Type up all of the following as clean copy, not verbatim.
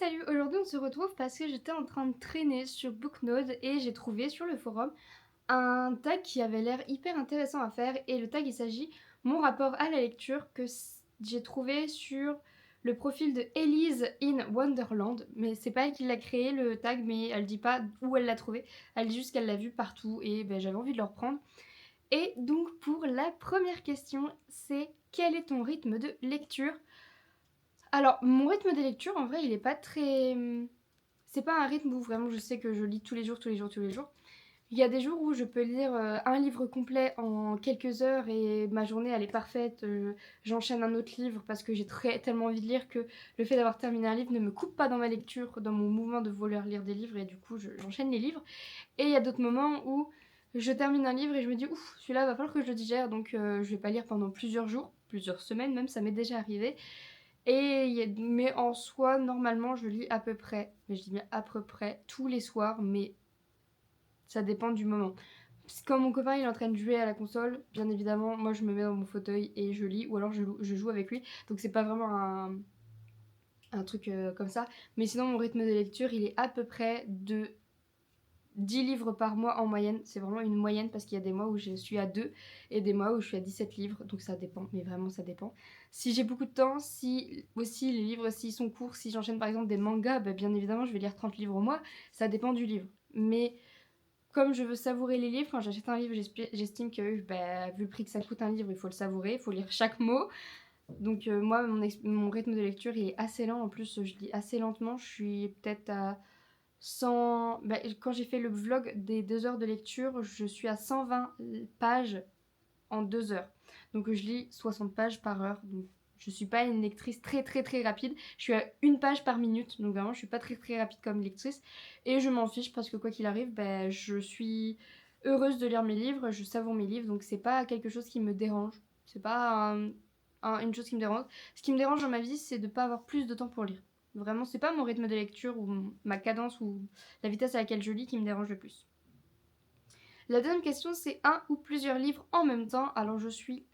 Salut, aujourd'hui on se retrouve parce que j'étais en train de traîner sur Booknode et j'ai trouvé sur le forum un tag qui avait l'air hyper intéressant à faire et le tag il s'agit mon rapport à la lecture j'ai trouvé sur le profil de Elise in Wonderland, mais c'est pas elle qui l'a créé le tag, mais elle dit pas où elle l'a trouvé, elle dit juste qu'elle l'a vu partout et j'avais envie de le reprendre. Et donc pour la première question, c'est quel est ton rythme de lecture? Alors, mon rythme de lecture, en vrai, il est pas très. C'est pas un rythme où vraiment je sais que je lis tous les jours, tous les jours, tous les jours. Il y a des jours où je peux lire un livre complet en quelques heures et ma journée elle est parfaite. J'enchaîne un autre livre parce que tellement envie de lire que le fait d'avoir terminé un livre ne me coupe pas dans ma lecture, dans mon mouvement de vouloir lire des livres et du coup j'enchaîne les livres. Et il y a d'autres moments où je termine un livre et je me dis ouf, celui-là va falloir que je le digère donc je vais pas lire pendant plusieurs jours, plusieurs semaines même, ça m'est déjà arrivé. Mais en soi, normalement, je lis à peu près, mais je dis bien à peu près, tous les soirs, mais ça dépend du moment. Quand mon copain il est en train de jouer à la console, bien évidemment, moi je me mets dans mon fauteuil et je lis, ou alors je joue avec lui. Donc c'est pas vraiment un truc comme ça. Mais sinon, mon rythme de lecture, il est à peu près de 10 livres par mois en moyenne. C'est vraiment une moyenne parce qu'il y a des mois où je suis à 2 et des mois où je suis à 17 livres. Donc ça dépend, mais vraiment ça dépend. Si j'ai beaucoup de temps, si aussi les livres s'ils sont courts, si j'enchaîne par exemple des mangas, bien évidemment je vais lire 30 livres au mois. Ça dépend du livre. Mais comme je veux savourer les livres, quand j'achète un livre, j'estime que vu le prix que ça coûte un livre, il faut le savourer, il faut lire chaque mot. Donc moi, mon rythme de lecture il est assez lent. En plus, je lis assez lentement. Je suis peut-être à 100. Quand j'ai fait le vlog des 2 heures de lecture, je suis à 120 pages en 2 heures. Donc je lis 60 pages par heure. Donc je suis pas une lectrice très très très rapide. Je suis à une page par minute. Donc vraiment, je suis pas très très rapide comme lectrice. Et je m'en fiche parce que quoi qu'il arrive, je suis heureuse de lire mes livres. Je savoure mes livres. Donc c'est pas quelque chose qui me dérange. C'est pas une chose qui me dérange. Ce qui me dérange dans ma vie, c'est de pas avoir plus de temps pour lire. Vraiment, c'est pas mon rythme de lecture ou ma cadence ou la vitesse à laquelle je lis qui me dérange le plus. La deuxième question, c'est un ou plusieurs livres en même temps. Alors, je suis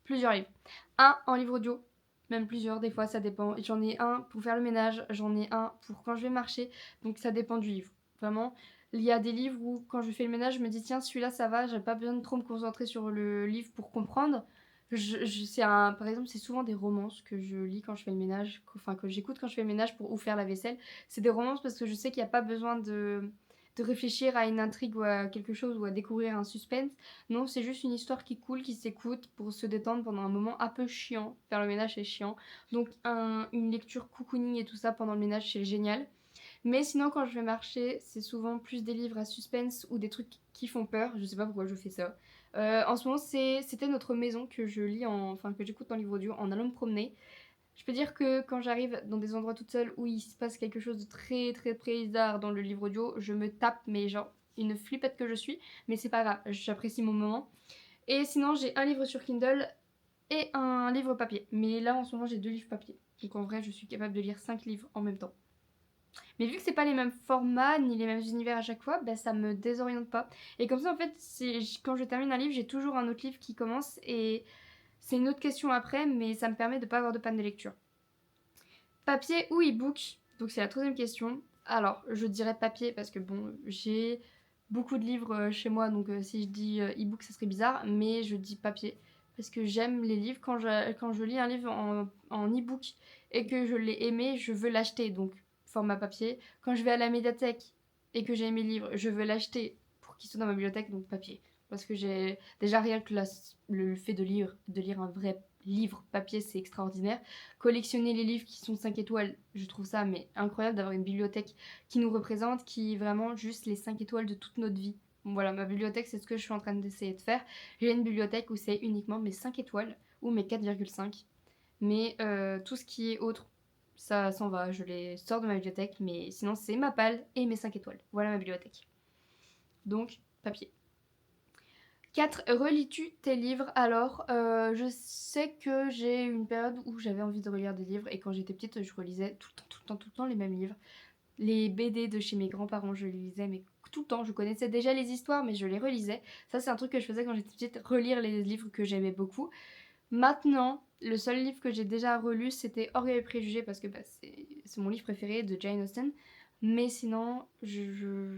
plusieurs livres. Un en livre audio, même plusieurs, des fois, ça dépend. J'en ai un pour faire le ménage, j'en ai un pour quand je vais marcher. Donc, ça dépend du livre. Vraiment, il y a des livres où, quand je fais le ménage, je me dis, tiens, celui-là, ça va, j'ai pas besoin de trop me concentrer sur le livre pour comprendre. Par exemple, c'est souvent des romances que je lis quand je fais le ménage, enfin que j'écoute quand je fais le ménage pour ou faire la vaisselle. C'est des romances parce que je sais qu'il n'y a pas besoin de réfléchir à une intrigue ou à quelque chose ou à découvrir un suspense. Non, c'est juste une histoire qui coule, qui s'écoute pour se détendre pendant un moment un peu chiant. Faire le ménage, c'est chiant. Donc une lecture cocooning et tout ça pendant le ménage, c'est génial. Mais sinon, quand je vais marcher, c'est souvent plus des livres à suspense ou des trucs qui font peur. Je sais pas pourquoi je fais ça. En ce moment, c'était Notre Maison que je lis, enfin que j'écoute en livre audio en allant me promener. Je peux dire que quand j'arrive dans des endroits toute seule où il se passe quelque chose de très très très bizarre dans le livre audio, je me tape, mais genre une flippette que je suis. Mais c'est pas grave, j'apprécie mon moment. Et sinon, j'ai un livre sur Kindle et un livre papier. Mais là, en ce moment, j'ai 2 livres papier. Donc en vrai, je suis capable de lire 5 livres en même temps. Mais vu que c'est pas les mêmes formats ni les mêmes univers à chaque fois, ça me désoriente pas. Et comme ça, en fait, quand je termine un livre, j'ai toujours un autre livre qui commence et c'est une autre question après, mais ça me permet de pas avoir de panne de lecture. Papier ou e-book? Donc c'est la troisième question. Alors, je dirais papier parce que bon, j'ai beaucoup de livres chez moi, donc si je dis e-book, ça serait bizarre, mais je dis papier parce que j'aime les livres. Quand je lis un livre en e-book et que je l'ai aimé, je veux l'acheter, donc format papier. Quand je vais à la médiathèque et que j'ai aimé le livre, je veux l'acheter pour qu'il soit dans ma bibliothèque, donc papier. Parce que j'ai déjà rien que le fait de lire un vrai livre papier, c'est extraordinaire. Collectionner les livres qui sont 5 étoiles, je trouve ça mais incroyable d'avoir une bibliothèque qui nous représente, qui est vraiment juste les 5 étoiles de toute notre vie. Bon, voilà, ma bibliothèque, c'est ce que je suis en train d'essayer de faire. J'ai une bibliothèque où c'est uniquement mes 5 étoiles ou mes 4,5. Mais tout ce qui est autre, ça s'en va, je les sors de ma bibliothèque, mais sinon c'est ma palle et mes 5 étoiles. Voilà ma bibliothèque. Donc, papier. 4. Relis-tu tes livres? Alors, je sais que j'ai eu une période où j'avais envie de relire des livres et quand j'étais petite, je relisais tout le temps, tout le temps, tout le temps les mêmes livres. Les BD de chez mes grands-parents, je les lisais, mais tout le temps. Je connaissais déjà les histoires, mais je les relisais. Ça, c'est un truc que je faisais quand j'étais petite, relire les livres que j'aimais beaucoup. Maintenant, le seul livre que j'ai déjà relu, c'était Orgueil et Préjugés, parce que c'est mon livre préféré de Jane Austen. Mais sinon, je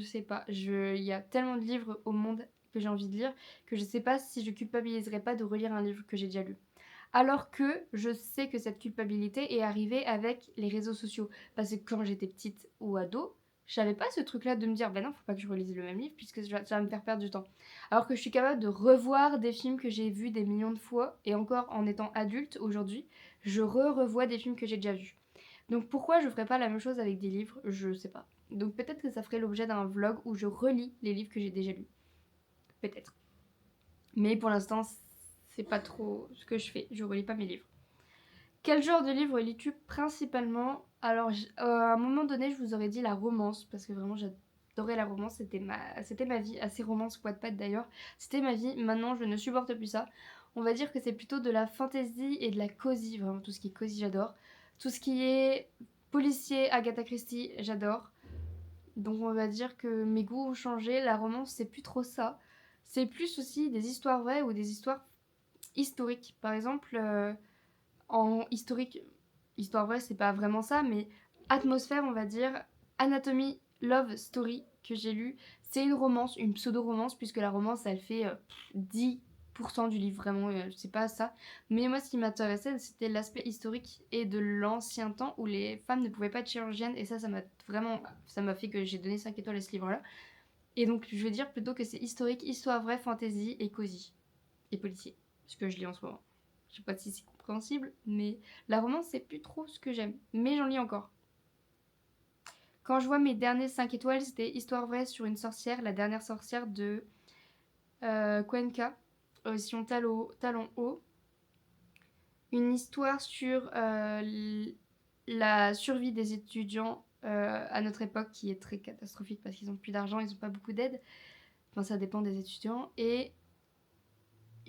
sais pas. Il y a tellement de livres au monde que j'ai envie de lire que je sais pas si je culpabiliserais pas de relire un livre que j'ai déjà lu. Alors que je sais que cette culpabilité est arrivée avec les réseaux sociaux. Parce que quand j'étais petite ou ado, je savais pas ce truc-là de me dire, ben non, faut pas que je relise le même livre puisque ça va me faire perdre du temps. Alors que je suis capable de revoir des films que j'ai vus des millions de fois, et encore en étant adulte aujourd'hui, je revois des films que j'ai déjà vus. Donc pourquoi je ferais pas la même chose avec des livres? Je sais pas. Donc peut-être que ça ferait l'objet d'un vlog où je relis les livres que j'ai déjà lus. Peut-être. Mais pour l'instant, c'est pas trop ce que je fais. Je relis pas mes livres. Quel genre de livre lis-tu principalement? Alors, à un moment donné, je vous aurais dit la romance, parce que vraiment, j'adorais la romance. C'était ma vie, assez romance, Wattpad d'ailleurs. C'était ma vie. Maintenant, je ne supporte plus ça. On va dire que c'est plutôt de la fantasy et de la cosy. Vraiment, tout ce qui est cosy, j'adore. Tout ce qui est policier, Agatha Christie, j'adore. Donc, on va dire que mes goûts ont changé. La romance, c'est plus trop ça. C'est plus aussi des histoires vraies ou des histoires historiques. Par exemple, en historique, histoire vraie, c'est pas vraiment ça, mais atmosphère, on va dire, Anatomy Love Story que j'ai lu, c'est une romance, une pseudo-romance, puisque la romance, elle fait 10% du livre, vraiment, c'est pas ça. Mais moi, ce qui m'intéressait, c'était l'aspect historique et de l'ancien temps où les femmes ne pouvaient pas être chirurgiennes, et ça m'a vraiment, ça m'a fait que j'ai donné 5 étoiles à ce livre-là. Et donc, je veux dire plutôt que c'est historique, histoire vraie, fantasy et cosy, et policier, ce que je lis en ce moment. Je sais pas si c'est compréhensible, mais la romance, c'est plus trop ce que j'aime. Mais j'en lis encore. Quand je vois mes derniers 5 étoiles, c'était Histoire vraie sur une sorcière, la dernière sorcière de Cuenca, édition Talon Haut. Une histoire sur la survie des étudiants à notre époque qui est très catastrophique parce qu'ils n'ont plus d'argent, ils n'ont pas beaucoup d'aide. Enfin, ça dépend des étudiants. Et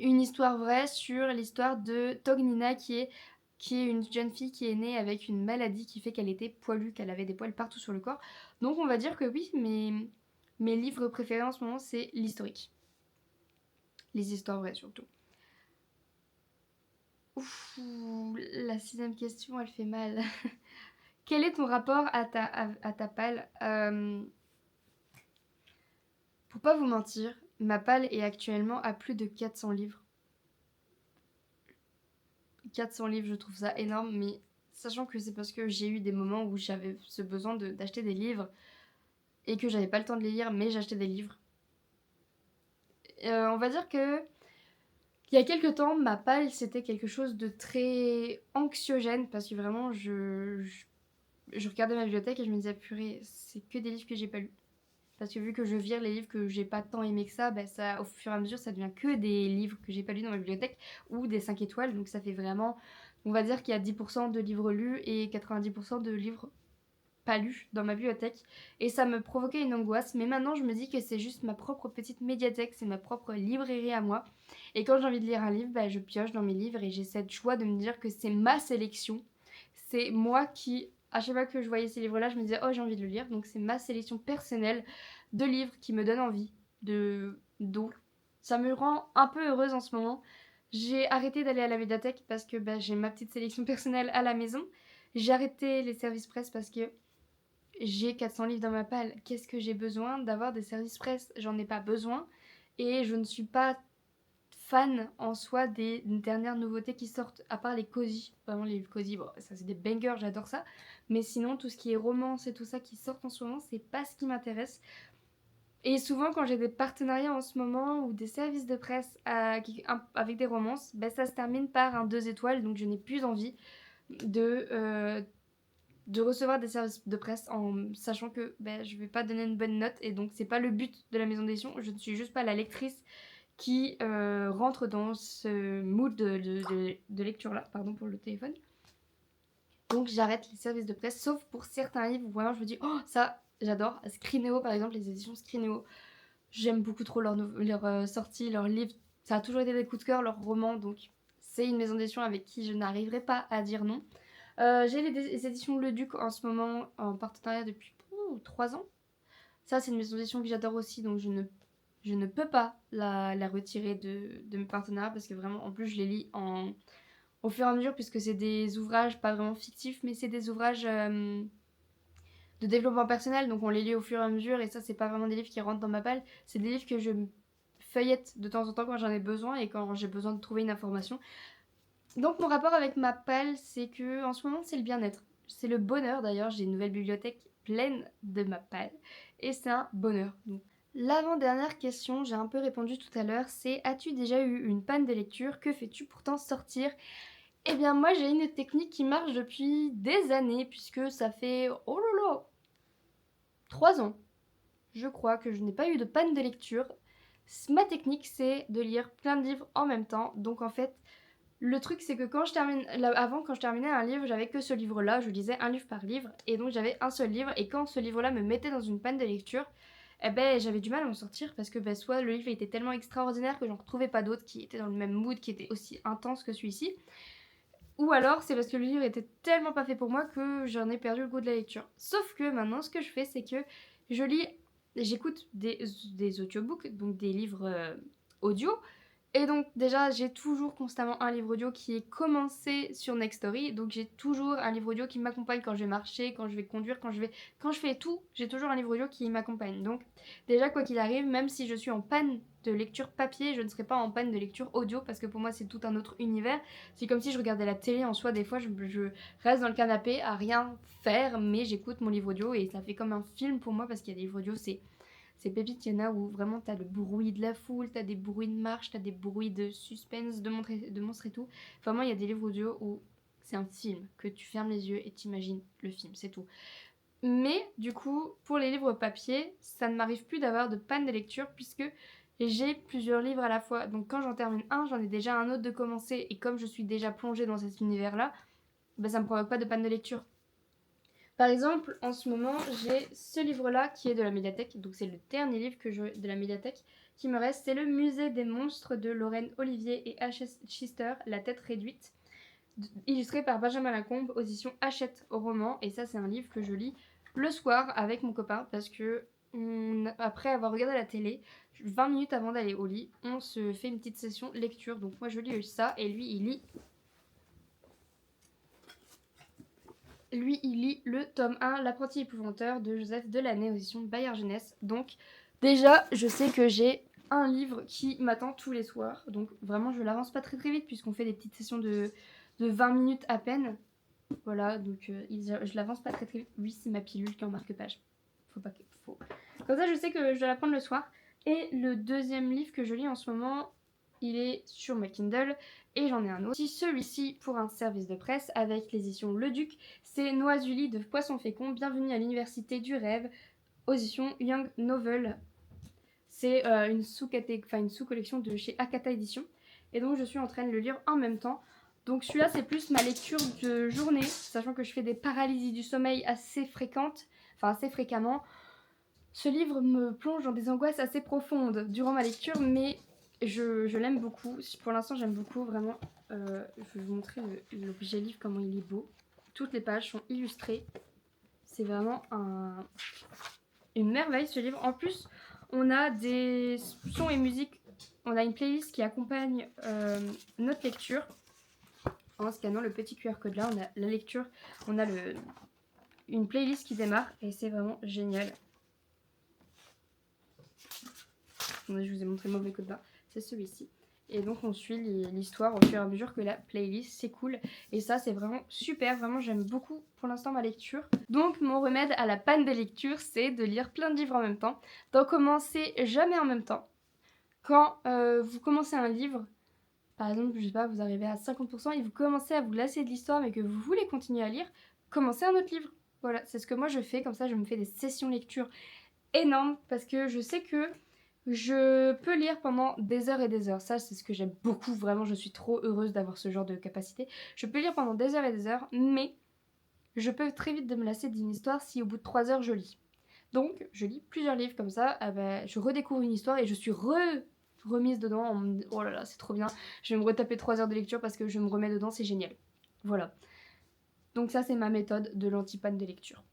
une histoire vraie sur l'histoire de Tognina qui est une jeune fille qui est née avec une maladie qui fait qu'elle était poilue, qu'elle avait des poils partout sur le corps. Donc on va dire que oui, mes livres préférés en ce moment, c'est l'historique. Les histoires vraies surtout. Ouf, la 6ème question, elle fait mal. Quel est ton rapport à ta palle? Pour pas vous mentir, ma palle est actuellement à plus de 400 livres. 400 livres, je trouve ça énorme, mais sachant que c'est parce que j'ai eu des moments où j'avais ce besoin d'acheter des livres et que j'avais pas le temps de les lire, mais j'achetais des livres. On va dire que il y a quelques temps, ma palle, c'était quelque chose de très anxiogène parce que vraiment, je regardais ma bibliothèque et je me disais, purée, c'est que des livres que j'ai pas lus. Parce que vu que je vire les livres que j'ai pas tant aimé que ça, ça, au fur et à mesure, ça devient que des livres que j'ai pas lus dans ma bibliothèque ou des 5 étoiles. Donc ça fait vraiment, on va dire qu'il y a 10% de livres lus et 90% de livres pas lus dans ma bibliothèque. Et ça me provoquait une angoisse. Mais maintenant, je me dis que c'est juste ma propre petite médiathèque, c'est ma propre librairie à moi. Et quand j'ai envie de lire un livre, je pioche dans mes livres et j'ai cette joie de me dire que c'est ma sélection. C'est moi qui, à chaque fois que je voyais ces livres-là, je me disais, oh, j'ai envie de le lire. Donc c'est ma sélection personnelle de livres qui me donnent envie d'eau. Ça me rend un peu heureuse en ce moment. J'ai arrêté d'aller à la médiathèque parce que j'ai ma petite sélection personnelle à la maison. J'ai arrêté les services presse parce que j'ai 400 livres dans ma palle. Qu'est-ce que j'ai besoin d'avoir des services presse? J'en ai pas besoin. Et je ne suis pas fan en soi des dernières nouveautés qui sortent, à part les cosy. Vraiment, les cosy, bon, ça c'est des bangers, j'adore ça. Mais sinon, tout ce qui est romance et tout ça qui sort en ce moment, c'est pas ce qui m'intéresse. Et souvent, quand j'ai des partenariats en ce moment ou des services de presse avec des romances, ça se termine par un 2 étoiles, donc je n'ai plus envie de recevoir des services de presse en sachant que je vais pas donner une bonne note et donc c'est pas le but de la maison d'édition. Je ne suis juste pas la lectrice qui rentre dans ce mood de lecture là, pardon pour le téléphone. Donc j'arrête les services de presse, sauf pour certains livres où vraiment je me dis oh ça j'adore. Scrinéo par exemple, les éditions Scrinéo, j'aime beaucoup trop leur sorties, leurs livres. Ça a toujours été des coups de cœur, leurs romans, donc c'est une maison d'édition avec qui je n'arriverai pas à dire non. J'ai les éditions Le Duc en ce moment en partenariat depuis 3 ans. Ça, c'est une maison d'édition que j'adore aussi, donc je ne peux pas la retirer de mes partenariats parce que vraiment, en plus, je les lis au fur et à mesure, puisque c'est des ouvrages pas vraiment fictifs, mais c'est des ouvrages de développement personnel, donc on les lit au fur et à mesure, et ça c'est pas vraiment des livres qui rentrent dans ma palle, c'est des livres que je feuillette de temps en temps quand j'en ai besoin et quand j'ai besoin de trouver une information. Donc mon rapport avec ma palle, c'est que en ce moment c'est le bien-être, c'est le bonheur. D'ailleurs, j'ai une nouvelle bibliothèque pleine de ma palle et c'est un bonheur. Donc l'avant-dernière question, j'ai un peu répondu tout à l'heure, c'est as-tu déjà eu une panne de lecture? Que fais-tu pour t'en sortir? Eh bien moi j'ai une technique qui marche depuis des années, puisque ça fait, oh là là, 3 ans, je crois, que je n'ai pas eu de panne de lecture. Ma technique, c'est de lire plein de livres en même temps. Donc en fait, le truc, c'est que quand je terminais un livre, j'avais que ce livre-là. Je lisais un livre par livre. Et donc j'avais un seul livre. Et quand ce livre-là me mettait dans une panne de lecture, eh ben, j'avais du mal à m'en sortir, parce que soit le livre était tellement extraordinaire que j'en retrouvais pas d'autres qui étaient dans le même mood, qui étaient aussi intenses que celui-ci. Ou alors c'est parce que le livre était tellement pas fait pour moi que j'en ai perdu le goût de la lecture. Sauf que maintenant, ce que je fais, c'est que je lis, j'écoute des audiobooks, donc des livres audio. Et donc déjà, j'ai toujours constamment un livre audio qui est commencé sur Nextory. Donc j'ai toujours un livre audio qui m'accompagne quand je vais marcher, quand je vais conduire, quand je fais tout, j'ai toujours un livre audio qui m'accompagne. Donc déjà, quoi qu'il arrive, même si je suis en panne de lecture papier, je ne serai pas en panne de lecture audio, parce que pour moi c'est tout un autre univers. C'est comme si je regardais la télé en soi. Des fois je reste dans le canapé à rien faire, mais j'écoute mon livre audio et ça fait comme un film pour moi, parce qu'il y a des livres audio, c'est pépite. Il y en a où vraiment t'as le bruit de la foule, t'as des bruits de marche, t'as des bruits de suspense, de monstres et tout. Enfin, moi, il y a des livres audio où c'est un film, que tu fermes les yeux et t'imagines le film, c'est tout. Mais du coup, pour les livres papier, ça ne m'arrive plus d'avoir de panne de lecture, puisque j'ai plusieurs livres à la fois. Donc quand j'en termine un, j'en ai déjà un autre de commencer, et comme je suis déjà plongée dans cet univers-là, ben ça me provoque pas de panne de lecture. Par exemple, en ce moment, j'ai ce livre-là qui est de la médiathèque. Donc c'est le dernier livre de la médiathèque qui me reste. C'est Le Musée des monstres de Lorraine Olivier et H.S. Chister, La tête réduite, illustré par Benjamin Lacombe, audition Hachette roman. Et ça, c'est un livre que je lis le soir avec mon copain, parce que après avoir regardé la télé, 20 minutes avant d'aller au lit, on se fait une petite session lecture. Donc moi, je lis ça et lui, il lit le tome 1, L'apprenti épouvanteur de Joseph Delaney, aux éditions Bayard Jeunesse. Donc, déjà, je sais que j'ai un livre qui m'attend tous les soirs. Donc, vraiment, je l'avance pas très très vite, puisqu'on fait des petites sessions de 20 minutes à peine. Voilà, donc je l'avance pas très très vite. Oui, c'est ma pilule qui est en marque-page. Faut pas que. Comme ça, je sais que je dois la prendre le soir. Et le deuxième livre que je lis en ce moment, il est sur ma Kindle, et j'en ai un autre. Celui-ci pour un service de presse avec l'édition Le Duc. C'est Noisuli de Poisson Fécond. Bienvenue à l'université du rêve, audition Young Novel. C'est une sous-collection de chez Akata Édition. Et donc je suis en train de le lire en même temps. Donc celui-là, c'est plus ma lecture de journée, sachant que je fais des paralysies du sommeil assez fréquemment. Ce livre me plonge dans des angoisses assez profondes durant ma lecture, mais je l'aime beaucoup. Pour l'instant, j'aime beaucoup, vraiment. Je vais vous montrer l'objet livre, comment il est beau. Toutes les pages sont illustrées. C'est vraiment une merveille, ce livre. En plus, on a des sons et musiques. On a une playlist qui accompagne notre lecture. En scannant le petit QR code là, on a la lecture, on a une playlist qui démarre, et c'est vraiment génial. Je vous ai montré le mauvais code là, c'est celui-ci. Et donc on suit l'histoire au fur et à mesure que la playlist s'écoule. Et ça, c'est vraiment super, vraiment j'aime beaucoup pour l'instant ma lecture. Donc mon remède à la panne des lectures, c'est de lire plein de livres en même temps, d'en commencer jamais en même temps. Quand vous commencez un livre, par exemple, je sais pas, vous arrivez à 50% et vous commencez à vous lasser de l'histoire, mais que vous voulez continuer à lire, commencez un autre livre. Voilà, c'est ce que moi je fais, comme ça je me fais des sessions lecture énormes, parce que je sais que je peux lire pendant des heures et des heures. Ça, c'est ce que j'aime beaucoup, vraiment, je suis trop heureuse d'avoir ce genre de capacité. Je peux lire pendant des heures et des heures, mais je peux très vite me lasser d'une histoire si au bout de 3 heures je lis. Donc, je lis plusieurs livres comme ça, je redécouvre une histoire et je suis remise dedans en me disant, oh là là, c'est trop bien, je vais me retaper 3 heures de lecture parce que je me remets dedans, c'est génial. Voilà. Donc ça, c'est ma méthode de l'anti-panne de lecture.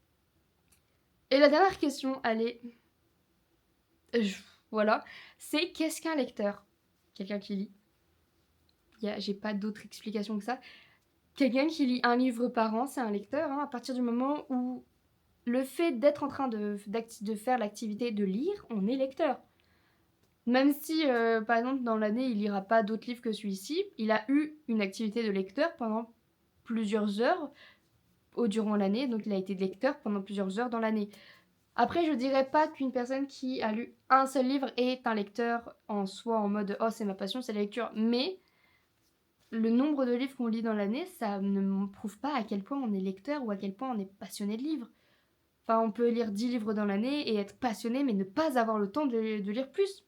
Et la dernière question, allez, voilà, c'est qu'est-ce qu'un lecteur? Quelqu'un qui lit. J'ai pas d'autre explication que ça. Quelqu'un qui lit un livre par an, c'est un lecteur, hein, à partir du moment où le fait d'être en train de faire l'activité de lire, on est lecteur. Même si, par exemple, dans l'année, il lira pas d'autres livres que celui-ci, il a eu une activité de lecteur pendant plusieurs heures durant l'année, donc il a été lecteur pendant plusieurs heures dans l'année. Après, je dirais pas qu'une personne qui a lu un seul livre est un lecteur en soi, en mode oh, c'est ma passion, c'est la lecture. Mais le nombre de livres qu'on lit dans l'année, ça ne me prouve pas à quel point on est lecteur ou à quel point on est passionné de livres. Enfin, on peut lire 10 livres dans l'année et être passionné, mais ne pas avoir le temps de lire plus.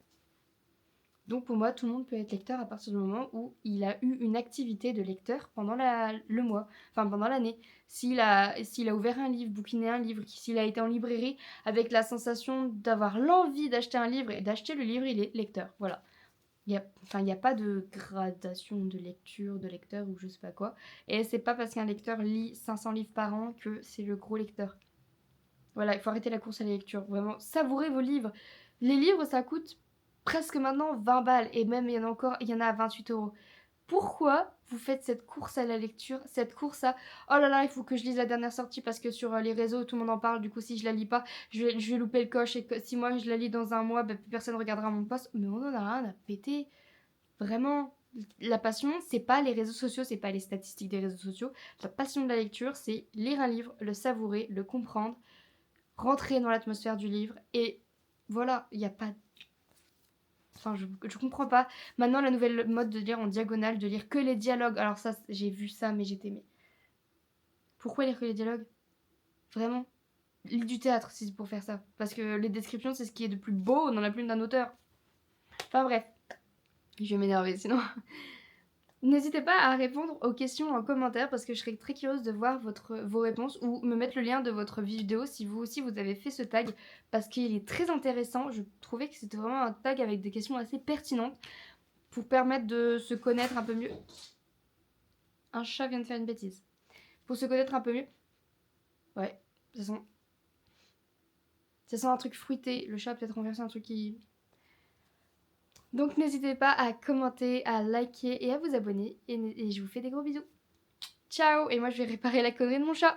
Donc pour moi, tout le monde peut être lecteur à partir du moment où il a eu une activité de lecteur pendant le mois, enfin pendant l'année. S'il a ouvert un livre, bouquiné un livre, s'il a été en librairie avec la sensation d'avoir l'envie d'acheter un livre et d'acheter le livre, il est lecteur. Voilà. Il n'y a pas de gradation de lecture, de lecteur ou je sais pas quoi. Et c'est pas parce qu'un lecteur lit 500 livres par an que c'est le gros lecteur. Voilà, il faut arrêter la course à la lecture. Vraiment, savourez vos livres. Les livres, ça coûte presque maintenant 20 balles. Et même, il y en a à 28 €. Pourquoi vous faites cette course à la lecture, cette course à oh là là, il faut que je lise la dernière sortie parce que sur les réseaux tout le monde en parle, du coup si je la lis pas, je vais louper le coche et que si moi je la lis dans un mois, bah, plus personne regardera mon post. Mais on en a rien à péter. Vraiment, la passion, c'est pas les réseaux sociaux, c'est pas les statistiques des réseaux sociaux. La passion de la lecture, c'est lire un livre, le savourer, le comprendre, rentrer dans l'atmosphère du livre et voilà, il n'y a pas. Enfin, je comprends pas. Maintenant, la nouvelle mode de lire en diagonale, de lire que les dialogues. Alors ça, j'ai vu ça, mais j'étais mais pourquoi lire que les dialogues? Vraiment? Lis du théâtre si c'est pour faire ça. Parce que les descriptions, c'est ce qui est de plus beau dans la plume d'un auteur. Enfin bref, je vais m'énerver sinon. N'hésitez pas à répondre aux questions en commentaire parce que je serais très curieuse de voir vos réponses ou me mettre le lien de votre vidéo si vous aussi vous avez fait ce tag parce qu'il est très intéressant. Je trouvais que c'était vraiment un tag avec des questions assez pertinentes pour permettre de se connaître un peu mieux. Un chat vient de faire une bêtise. Pour se connaître un peu mieux. Ouais, ça sent un truc fruité. Le chat a peut-être renversé un truc qui... Donc n'hésitez pas à commenter, à liker et à vous abonner. Et je vous fais des gros bisous. Ciao. Et moi je vais réparer la connerie de mon chat.